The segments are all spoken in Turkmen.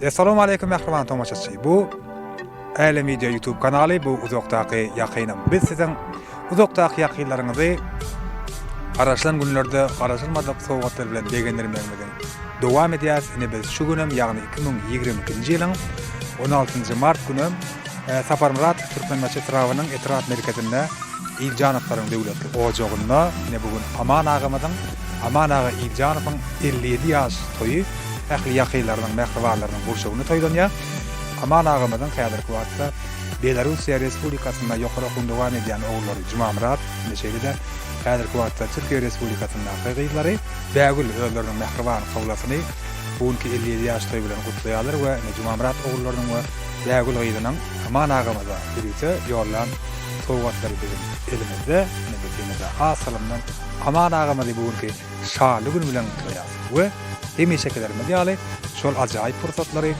Assalamu alaykum mehribon tomoşaçy. Bu Äle Media YouTube kanaly, bu uzakdaky ýakynım. Biz sizin uzakdaky ýakynlaryňyzy garaşlan günlerde garaşylmadyk sowgatlar bilen begenlermegden dowam edýäs. Ine biz şu günem, ýagny 2022-nji ýylyň 16-njy mart günü Saparmurat Türkmenbaşy Trawynyň Etraf merkezinde İljanowlaryň döwletli ojagynda ine bugün Aman agamyň, Aman aga İljanowyň 57 ýaş toýy ähli ýakynlarynyň mehribarlarynyň bolşagyny toýlanýar. Aman agamyň häzirki wagtda Belarusiýa Respublikasynda ýokary okuyny dowam edýän oglary Jumamurat meşelide häzirki wagtda Türkiýe Respublikasynyň gyzlary bägül özleriniň mehriban kawlasyny bugünkü 57 ýaş toý bilen gutlaýarlar we Jumamurat oglarynyň we bägül gyzynyň Aman agamyza birlikde ýollan sowgatlary bizim elimizde, nebetinde asylymdan Aman agamyzy bugünkü şaly gün bilen gutlaýar we hemişekelerimiz ýaly şol ajaýyp fursatlary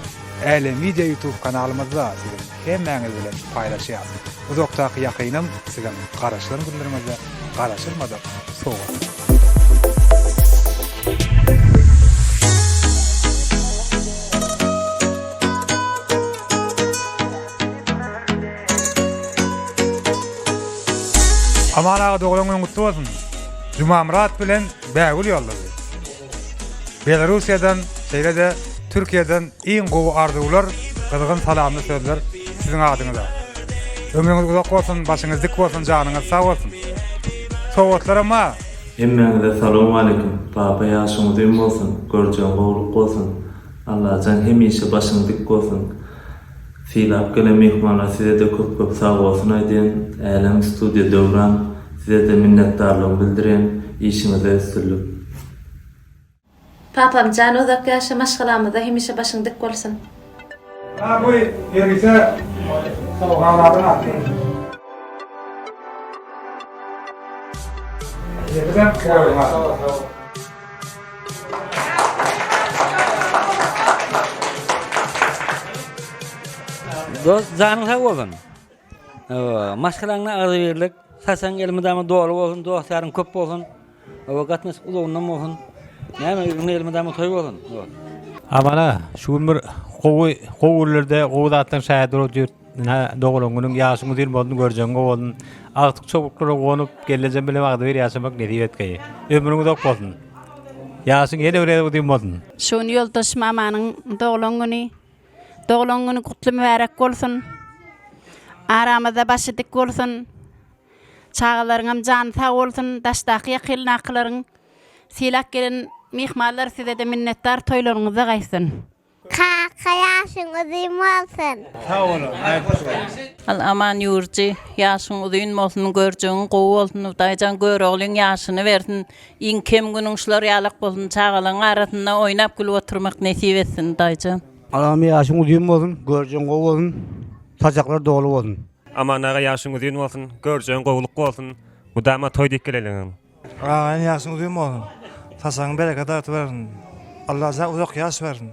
Äle Media YouTube kanalymyzda sizin hemmäňiz bilen paýlaşýar. Uzakdaky ýakynım sizin garaşlaryň günlerimizde garaşylmadyk sowgat. Aman aga dogulaňyň gutly bolsun. Jumamurat bilen bägül ýollady. Belarusiýadan, şeýlede Türkiýeden iň gowy arzuwlar, gyzgyn salamly sözler siziň adyňyza. Ömrüňiz uzak bolsun, başyňyz dik bolsun, janyňyz sag bolsun. Sowgatlarama hemmäňize salamu alaykum. Baba ýaşyňyz dym bolsun, görjän gowluk bolsun. Allah jan hemişe başyňyz dik bolsun. Filap gelen mehmanlar size de köp sag bolsun aýdyn. Älen studiýa döwran size de minnetdarlyk bildiren, işiňize üstünlük. Papam can uzak ýaşa maşgalamyzda hemişe başyň dik bolsun. Ha bu ýerise sowgatlaryň atdy. Ýerden koýulmaly. Dost janyň sag bolsun. Maşgalaňa azy berlik, sasaň elmedäme dolu bolsun, dostlaryň köp bolsun. Wagtynys ulugyndan bolsun. Näme elmedäme toý bolsun. Amana şu bir gowullarda gowdatdan şäher durýar. Dogulaňyň ýaşyny dil boldy görjäň gowun. Agtyk çobuklara gonyp gelýän bilen wagty ber ýaşamak nedip etgeýi. Ömrüň uzak bolsun. Ýaşyň ýene bir dil bolsun. Şonu ýoldaşym amanyň dogulaňyny gutly mübarek bolsun. Aramyzda başy dik bolsun. Çağlaryňam jan sag bolsun. Daşdaky ýakynlaklaryň silak gelen mehmanlar size de minnetdar toýlaryňyza gaýsyn. Yaşyňyz dym bolsun. Sag bolun. Al aman ýurji, ýaşyň uzun bolsun, görjäň gowy bolsun, daýjan görögliň ýaşyny bersin. Iň kem günüň şular ýalyk bolsun, çağalaryň arasynda oýnap gülüp oturmak nesip etsin daýjan. Alam ýaşyň uzun bolsun, görjäň gowy bolsun, saçaklar dogly bolsun. Aman aga ýaşyň uzun bolsun, görjäň gowluk bolsun, mudama toý dik geleliň. Aman ýaşyň uzun bolsun, saçagyň bereket bersin. Allah za uzak ýaş bersin.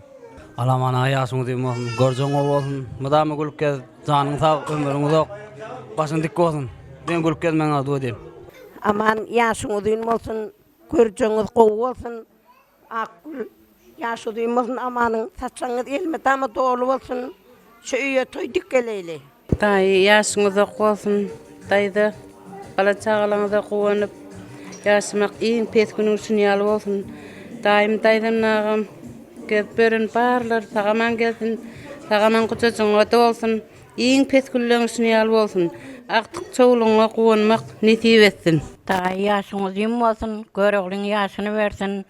Alaman ýaşyň uzun bolsun, görjäň gowy bolsun, mudama gülüp gel, janyň sag, ömrüň uzak, başyň dik bolsun. Ben gülüp gelmeň ady edip. Aman ýaşyň uzun bolsun, görjäňiz gowy bolsun. Akgül ýaşy uzun bolsun, amanyň saçagyňyz elmedäme dolu bolsun. Şu ýe toý dik geleli. Daý ýaşyň uzak bolsun, daýda bala çağalaňyza gowanyp ýaşamak iň pesgünüň üçin ýaly bolsun. Daýym daýdym nagam gezberin barlar sagaman gelsin, sagaman guçaçyň oty bolsun, iň pesgünlüň üçin ýaly bolsun. Aktyk çowluňa gowanmak nesip etsin. Daý ýaşyň uzun bolsun, görögliň ýaşyny bersin.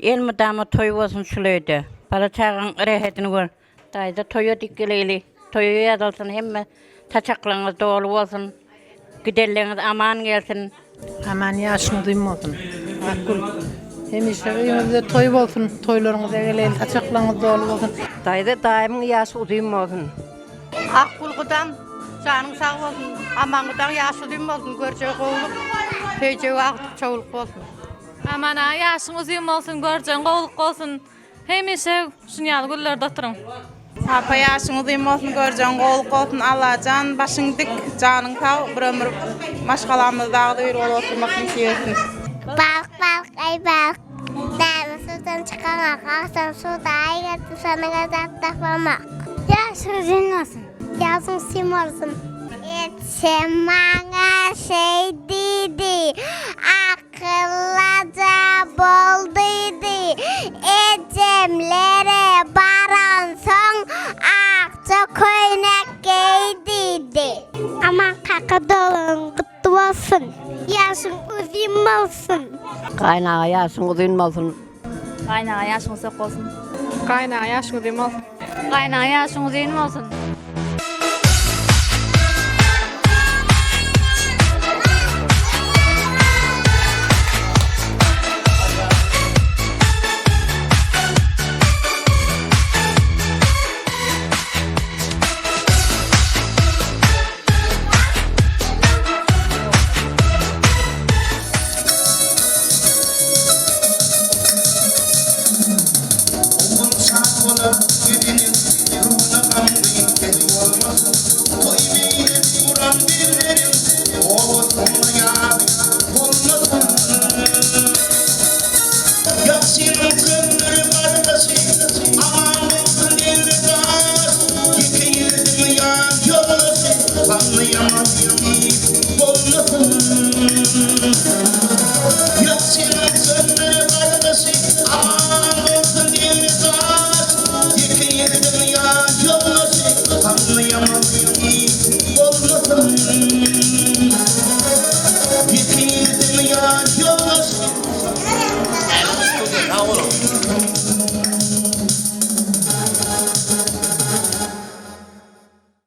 Elmedäme toý bolsun şuleýde. Bala çağaň rehetini gör. Daýda toýa dik geleli. Toýa ýadalsyn hemme taçaklaryňyz dolu bolsun. Giderleriniz aman gelsin. Aman ýaşyň uzun bolsun. Akgül hemişe öýüňizde toý bolsun, toýlaryňyza geleli, taçaklaryňyz dolu bolsun. Daýda daýym ýaşy uzun bolsun. Akgülgydan janyň sag bolsun, amanyňyzdan ýaşy uzun bolsun, görjäň gowluk, peýje wagt çowluk bolsun. Aman ýaşyň uzun bolsun, görjäň gowluk bolsun. Hemişe şunýaly güllerde oturuň. Papa yaşın uzun olsun, göreceğin qoğuluk olsun, Allah can başın dik, canın sağ, bir ömür maşgalamızda bir ol oturmak istiyorsun. Balk ay balk. Dağın sudan çıkan aksan suda aygatı sana gazat tapamak. Yaşın senin olsun. Yaşın sim olsun. Etçem bana şey dedi. Akıllaca bol dedi. Ecemlere baran son akça koynak giydiydi. Aman kaka dolun kutlu olsun. Yaşın uzun olsun. Kaynağı yaşın uzun olsun. Kaynağı yaşın uzak olsun. Kaynağı yaşın uzun olsun. Kaynağı yaşın uzun olsun. Aman